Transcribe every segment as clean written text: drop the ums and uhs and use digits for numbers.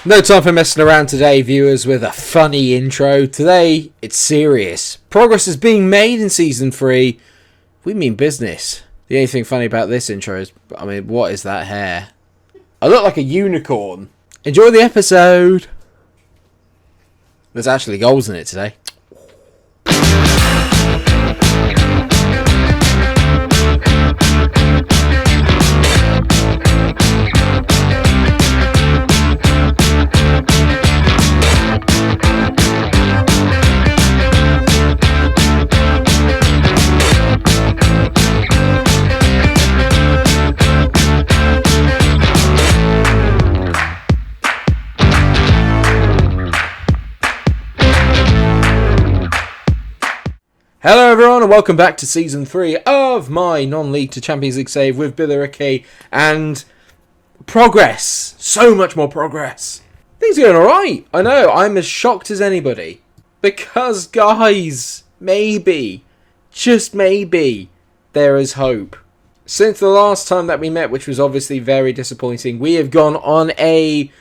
No time for messing around today, viewers, with a funny intro. Today, it's serious. Progress is being made in Season 3. We mean business. The only thing funny about this intro is, what is that hair? I look like a unicorn. Enjoy the episode. There's actually goals in it today. Hello everyone and welcome back to Season 3 of my non-league to Champions League save with Billericay and progress. So much more progress. Things are going alright. I know, I'm as shocked as anybody. Because guys, maybe, just maybe, there is hope. Since the last time that we met, which was obviously very disappointing, we have gone on a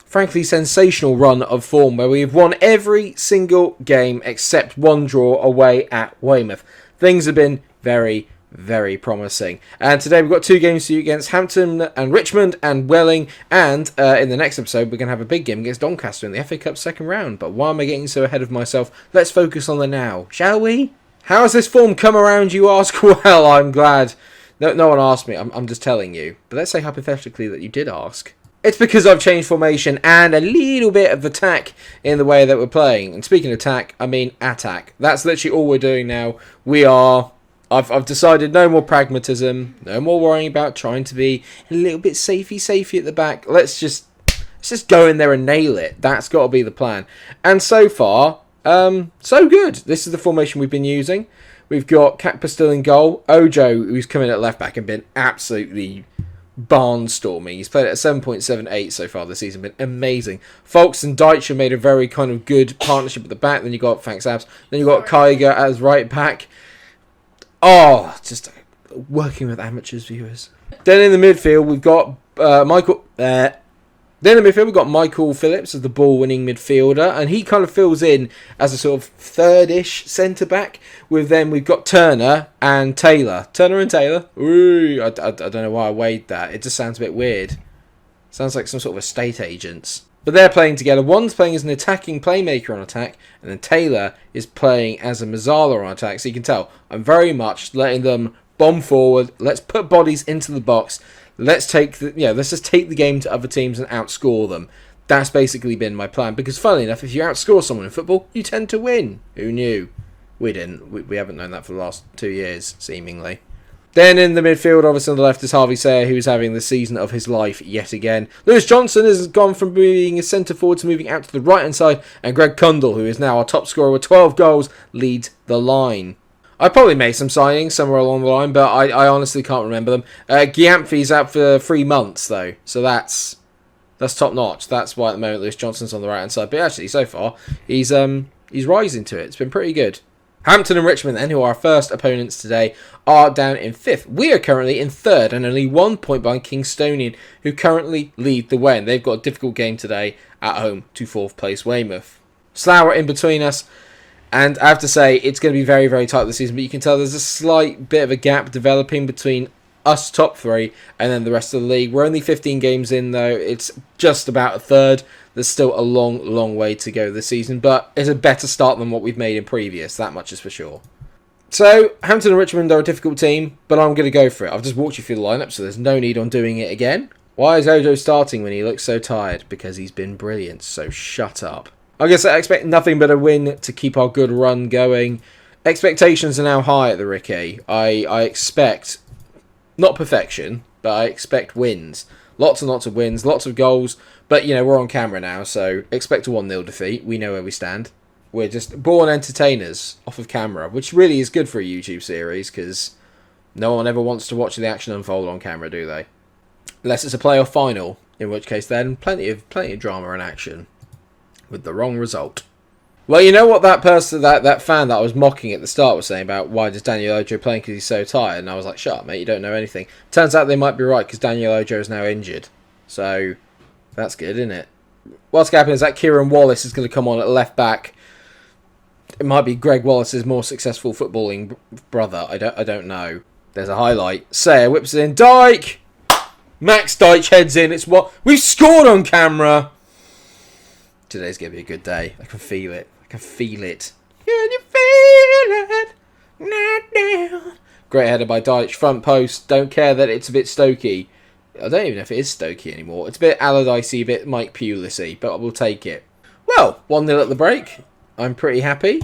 frankly sensational run of form where we've won every single game except one draw away at Weymouth. Things have been very, very promising. And today we've got two games to do against Hampton and Richmond and Welling. And in the next episode we're going to have a big game against Doncaster in the FA Cup second round. But why am I getting so ahead of myself? Let's focus on the now, shall we? How has this form come around, you ask? Well, I'm glad. No one asked me, I'm just telling you. But let's say hypothetically that you did ask. It's because I've changed formation and a little bit of attack in the way that we're playing. And speaking of attack, I mean attack. That's literally all we're doing now. I've decided no more pragmatism, no more worrying about trying to be a little bit safey at the back. Let's just go in there and nail it. That's got to be the plan. And so far, so good. This is the formation we've been using. We've got Kakpa still in goal. Ojo, who's come in at left back and been absolutely barnstorming. He's played at 7.78 so far this season, been amazing. Folks and Deitch have made a very kind of good partnership at the back. Then you got Thanks Abs. Then you got Kyger as right back. Oh, just working with amateurs, viewers. Then in the midfield we've got Michael Phillips as the ball-winning midfielder, and he kind of fills in as a sort of third-ish centre-back. Then we've got Turner and Taylor. Ooh, I don't know why I weighed that. It just sounds a bit weird. Sounds like some sort of estate agents. But they're playing together. One's playing as an attacking playmaker on attack, and then Taylor is playing as a Mazzala on attack. So you can tell, I'm very much letting them bomb forward. Let's put bodies into the box. Let's just take the game to other teams and outscore them. That's basically been my plan. Because funnily enough, if you outscore someone in football, you tend to win. Who knew? We didn't. We haven't known that for the last 2 years, seemingly. Then in the midfield, obviously on the left, is Harvey Sayer, who's having the season of his life yet again. Lewis Johnson has gone from being a centre forward to moving out to the right hand side. And Greg Cundall, who is now our top scorer with 12 goals, leads the line. I probably made some signings somewhere along the line, but I honestly can't remember them. Giampfi's out for 3 months, though, so that's top notch. That's why at the moment Lewis Johnson's on the right hand side. But actually, so far he's rising to it. It's been pretty good. Hampton and Richmond, then, who are our first opponents today, are down in 5th. We are currently in 3rd and only 1 point behind Kingstonian, who currently lead the way. And they've got a difficult game today at home to 4th place Weymouth. Slough in between us. And I have to say, it's going to be very, very tight this season. But you can tell there's a slight bit of a gap developing between us top 3 and then the rest of the league. We're only 15 games in, though. It's just about a third. There's still a long, long way to go this season. But it's a better start than what we've made in previous. That much is for sure. So, Hampton and Richmond are a difficult team, but I'm going to go for it. I've just walked you through the lineup, so there's no need on doing it again. Why is Ojo starting when he looks so tired? Because he's been brilliant, so shut up. I guess I expect nothing but a win to keep our good run going. Expectations are now high at the Ricky. I expect, not perfection, but I expect wins. Lots and lots of wins, lots of goals. But, we're on camera now, so expect a 1-0 defeat. We know where we stand. We're just born entertainers off of camera, which really is good for a YouTube series, because no one ever wants to watch the action unfold on camera, do they? Unless it's a playoff final, in which case then plenty of drama and action. With the wrong result. Well, you know what that person, that fan that I was mocking at the start was saying about why does Daniel Ojo playing because he's so tired? And I was like, shut up, mate, you don't know anything. Turns out they might be right because Daniel Ojo is now injured. So, that's good, isn't it? What's happening is that Kieran Wallace is going to come on at left back. It might be Greg Wallace's more successful footballing brother. I don't know. There's a highlight. Sayer whips it in. Dyke! Max Dyche heads in. It's what we've scored on camera. Today's going to be a good day. I can feel it. I can feel it. Can you feel it? Not down. Great header by Dyche. Front post. Don't care that it's a bit Stokey. I don't even know if it is Stokey anymore. It's a bit Allardyce-y, a bit Mike Pulis-y, but we'll take it. Well, 1-0 at the break. I'm pretty happy.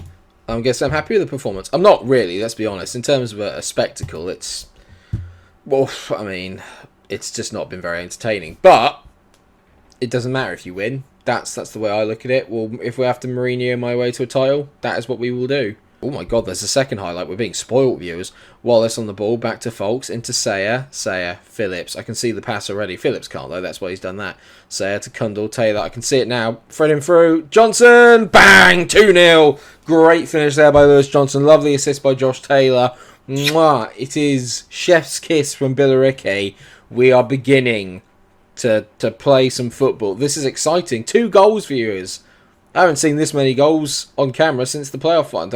I guess I'm happy with the performance. I'm not really, let's be honest. In terms of a spectacle, it's... Well, I mean, it's just not been very entertaining. But it doesn't matter if you win. That's the way I look at it. Well, if we have to Mourinho my way to a title, that is what we will do. Oh my god, there's a second highlight. We're being spoiled, viewers. Wallace on the ball, back to Folks, into Sayer, Phillips. I can see the pass already. Phillips can't though, that's why he's done that. Sayer to Cundall, Taylor, I can see it now. Threading through, Johnson, bang, 2-0. Great finish there by Lewis Johnson. Lovely assist by Josh Taylor. Mwah. It is chef's kiss from Billericay. We are beginning to play some football. This is exciting. 2 goals, viewers. I haven't seen this many goals on camera since the playoff one.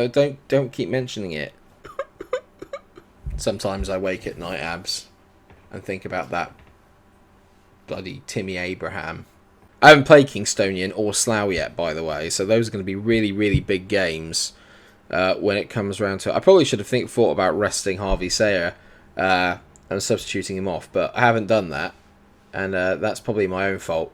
Don't keep mentioning it. Sometimes I wake at night, Abs, and think about that bloody Timmy Abraham. I haven't played Kingstonian or Slough yet, by the way, so those are going to be really, really big games when it comes around to it. I probably should have thought about resting Harvey Sayer and substituting him off, but I haven't done that, and that's probably my own fault.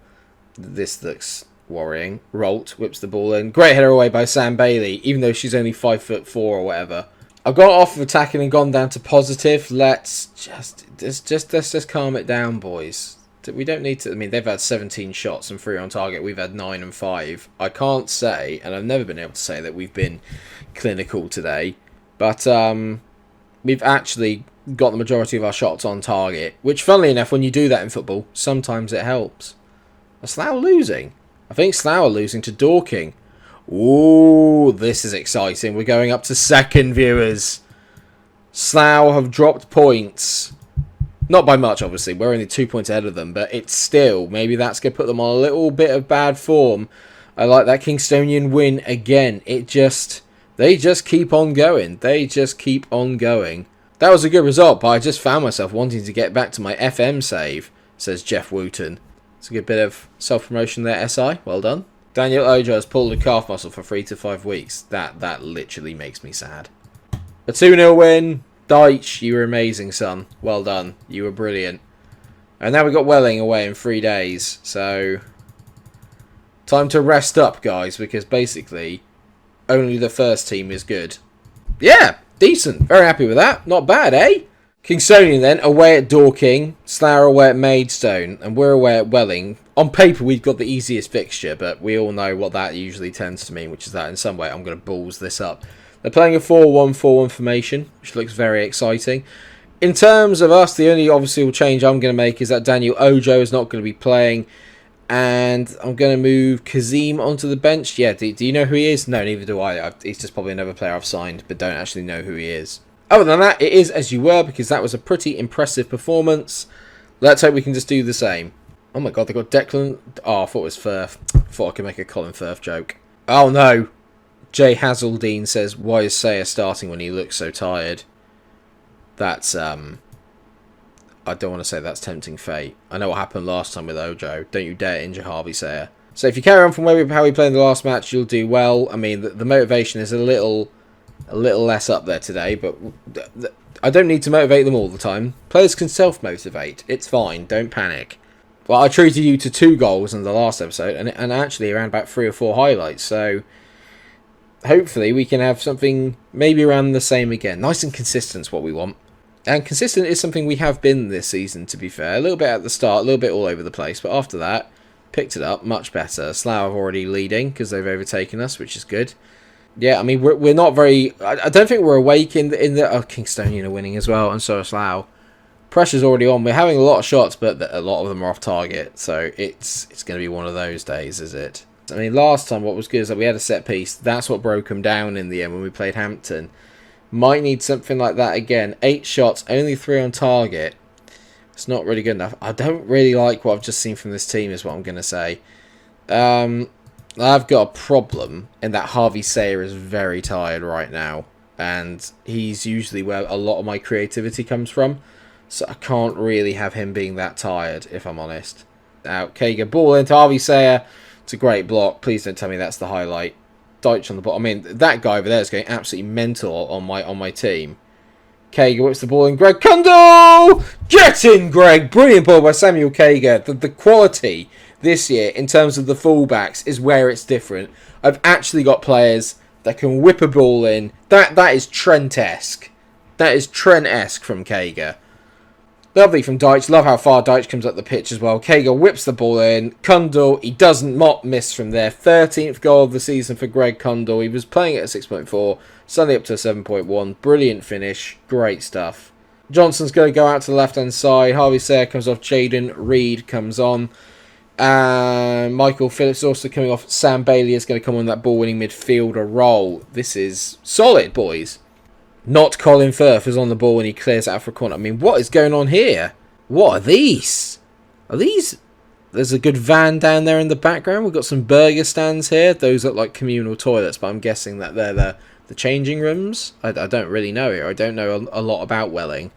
This looks worrying. Rolt whips the ball in. Great header away by Sam Bailey, even though she's only 5'4" or whatever. I've got off of attacking and gone down to positive. Let's just calm it down, boys. We don't need to. I mean, they've had 17 shots and 3 on target. We've had 9 and 5. I can't say, and I've never been able to say that we've been clinical today, but we've actually got the majority of our shots on target. Which, funnily enough, when you do that in football, sometimes it helps. Are Slough losing? I think Slough are losing to Dorking. Ooh, this is exciting. We're going up to second, viewers. Slough have dropped points. Not by much, obviously. We're only 2 points ahead of them, but it's still, maybe that's going to put them on a little bit of bad form. I like that Kingstonian win again. They just keep on going. They just keep on going. That was a good result, but I just found myself wanting to get back to my FM save, says Jeff Wooten. It's a good bit of self-promotion there, SI. Well done. Daniel Ojo has pulled a calf muscle for 3 to 5 weeks. That literally makes me sad. A 2-0 win. Dyche, you were amazing, son. Well done. You were brilliant. And now we've got Welling away in 3 days. So, time to rest up, guys, because basically, only the first team is good. Yeah, decent. Very happy with that. Not bad, eh? Kingstonian then, away at Dorking, Slough away at Maidstone, and we're away at Welling. On paper, we've got the easiest fixture, but we all know what that usually tends to mean, which is that in some way I'm going to balls this up. They're playing a 4-1-4-1 formation, which looks very exciting. In terms of us, the only obviously change I'm going to make is that Daniel Ojo is not going to be playing, and I'm going to move Kazim onto the bench. Yeah, do you know who he is? No, neither do I. He's just probably another player I've signed, but don't actually know who he is. Other than that, it is as you were, because that was a pretty impressive performance. Let's hope we can just do the same. Oh my god, they got Declan... Oh, I thought it was Firth. I thought I could make a Colin Firth joke. Oh no! Jay Hazeldine says, why is Sayer starting when he looks so tired? That's, I don't want to say that's tempting fate. I know what happened last time with Ojo. Don't you dare injure Harvey Sayer. So if you carry on from how we played in the last match, you'll do well. I mean, the motivation is a little less up there today, but I don't need to motivate them all the time. Players can self-motivate. It's fine. Don't panic. Well, I treated you to 2 goals in the last episode, and actually around about 3 or 4 highlights, so hopefully we can have something maybe around the same again. Nice and consistent is what we want. And consistent is something we have been this season, to be fair. A little bit at the start, a little bit all over the place, but after that, picked it up much better. Slough are already leading because they've overtaken us, which is good. Yeah, I mean, we're not very... I don't think we're awake in the... Oh, Kingstonian are winning as well, and so are Slough. Pressure's already on. We're having a lot of shots, but a lot of them are off target, so it's going to be one of those days, is it? I mean, last time what was good is that we had a set piece. That's what broke them down in the end when we played Hampton. Might need something like that again. 8 shots, only 3 on target. It's not really good enough. I don't really like what I've just seen from this team, is what I'm going to say. I've got a problem in that Harvey Sayer is very tired right now. And he's usually where a lot of my creativity comes from. So I can't really have him being that tired, if I'm honest. Now, Kager, ball into Harvey Sayer. It's a great block. Please don't tell me that's the highlight. Deitch on the bottom. I mean, that guy over there is going absolutely mental on my team. Kager whips the ball in. Greg Kundal! Get in, Greg! Brilliant ball by Samuel Kager. The quality this year in terms of the fullbacks is where it's different. I've actually got players that can whip a ball in. That is Trent-esque. That is Trent-esque from Kager. Lovely from Deitch. Love how far Deitch comes up the pitch as well. Kager whips the ball in. Kundal, he doesn't not miss from there. 13th goal of the season for Greg Kundal. He was playing at a 6.4. Suddenly up to a 7.1. Brilliant finish. Great stuff. Johnson's going to go out to the left-hand side. Harvey Sayer comes off Jaden. Reed comes on. And Michael Phillips also coming off. Sam Bailey is going to come on that ball-winning midfielder role. This is solid, boys. Not Colin Firth is on the ball when he clears out for a corner. I mean, what is going on here? What are these? Are these... There's a good van down there in the background. We've got some burger stands here. Those look like communal toilets, but I'm guessing that they're the changing rooms. I don't really know here. I don't know a lot about Welling.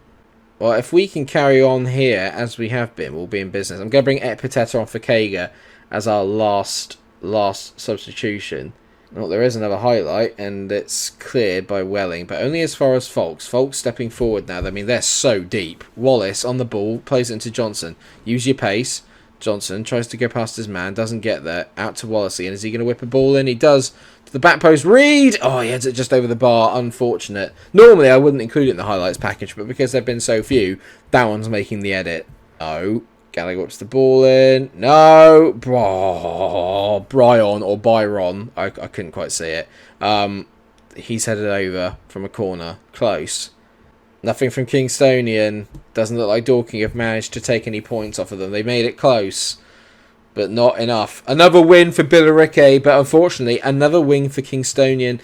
Well, if we can carry on here as we have been, we'll be in business. I'm going to bring Epiteta on for Kager as our last substitution. Well, there is another highlight, and it's cleared by Welling, but only as far as Folks. Folks stepping forward now. I mean, they're so deep. Wallace on the ball, plays it into Johnson. Use your pace. Johnson tries to go past his man, doesn't get there. Out to Wallacey, and is he going to whip a ball in? He does. To the back post, Reed! Oh, he heads it just over the bar. Unfortunate. Normally, I wouldn't include it in the highlights package, but because there have been so few, that one's making the edit. Oh, Gallagher whips the ball in. No! Brian or Byron. I couldn't quite see it. He's headed over from a corner. Close. Nothing from Kingstonian. Doesn't look like Dorking have managed to take any points off of them. They made it close, but not enough. Another win for Billericay, but unfortunately, another win for Kingstonian,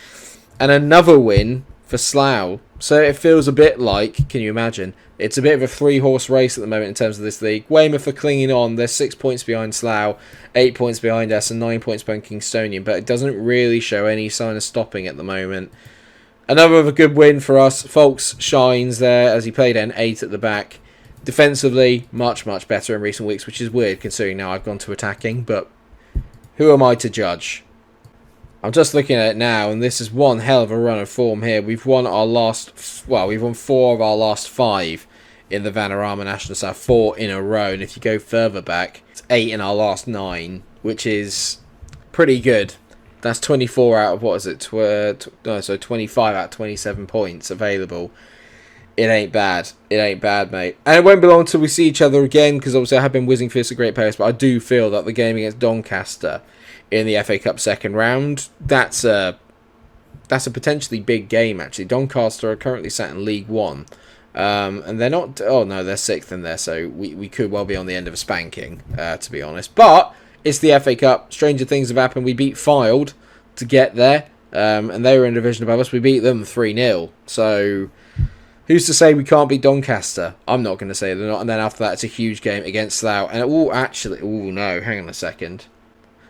and another win for Slough. So it feels a bit like, can you imagine? It's a bit of a three-horse race at the moment in terms of this league. Weymouth are clinging on. They're 6 points behind Slough, 8 points behind us, and 9 points behind Kingstonian, but it doesn't really show any sign of stopping at the moment. Another of a good win for us. Folks shines there as he played an 8 at the back. Defensively, much, much better in recent weeks, which is weird considering now I've gone to attacking, but who am I to judge? I'm just looking at it now, and this is one hell of a run of form here. We've won we've won 4 of our last 5 in the Vanarama National South, 4 in a row, and if you go further back, it's 8 in our last 9, which is pretty good. That's 24 out of, what is it? So 25 out of 27 points available. It ain't bad. It ain't bad, mate. And it won't be long until we see each other again, because obviously I have been whizzing through this a great pace, but I do feel that the game against Doncaster in the FA Cup second round, that's a potentially big game, actually. Doncaster are currently sat in League 1. And they're not... Oh, no, they're 6th in there, so we could well be on the end of a spanking, to be honest. But it's the FA Cup. Stranger things have happened. We beat Fylde to get there, and they were in a division above us. We beat them 3-0. So who's to say we can't beat Doncaster? I'm not going to say they're not. And then after that, it's a huge game against Slough. And no, hang on a second.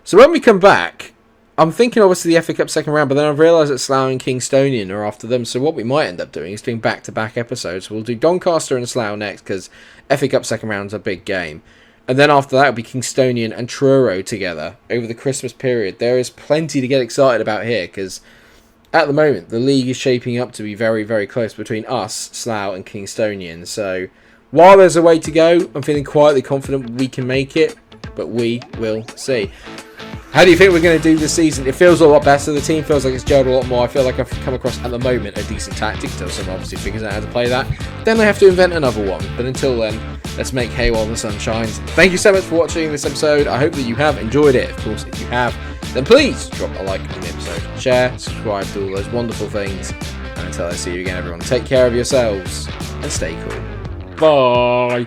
So when we come back, I'm thinking obviously the FA Cup second round, but then I've realised that Slough and Kingstonian are after them. So what we might end up doing is doing back-to-back episodes. We'll do Doncaster and Slough next, because FA Cup second round's a big game. And then after that, it'll be Kingstonian and Truro together over the Christmas period. There is plenty to get excited about here, because at the moment, the league is shaping up to be very, very close between us, Slough, and Kingstonian. So while there's a way to go, I'm feeling quietly confident we can make it, but we will see. How do you think we're going to do this season? It feels a lot better. The team feels like it's gelled a lot more. I feel like I've come across, at the moment, a decent tactic until someone obviously figures out how to play that. Then I have to invent another one. But until then, let's make hay while the sun shines. Thank you so much for watching this episode. I hope that you have enjoyed it. Of course, if you have, then please drop a like on the episode. Share, subscribe, do all those wonderful things. And until I see you again, everyone, take care of yourselves and stay cool. Bye.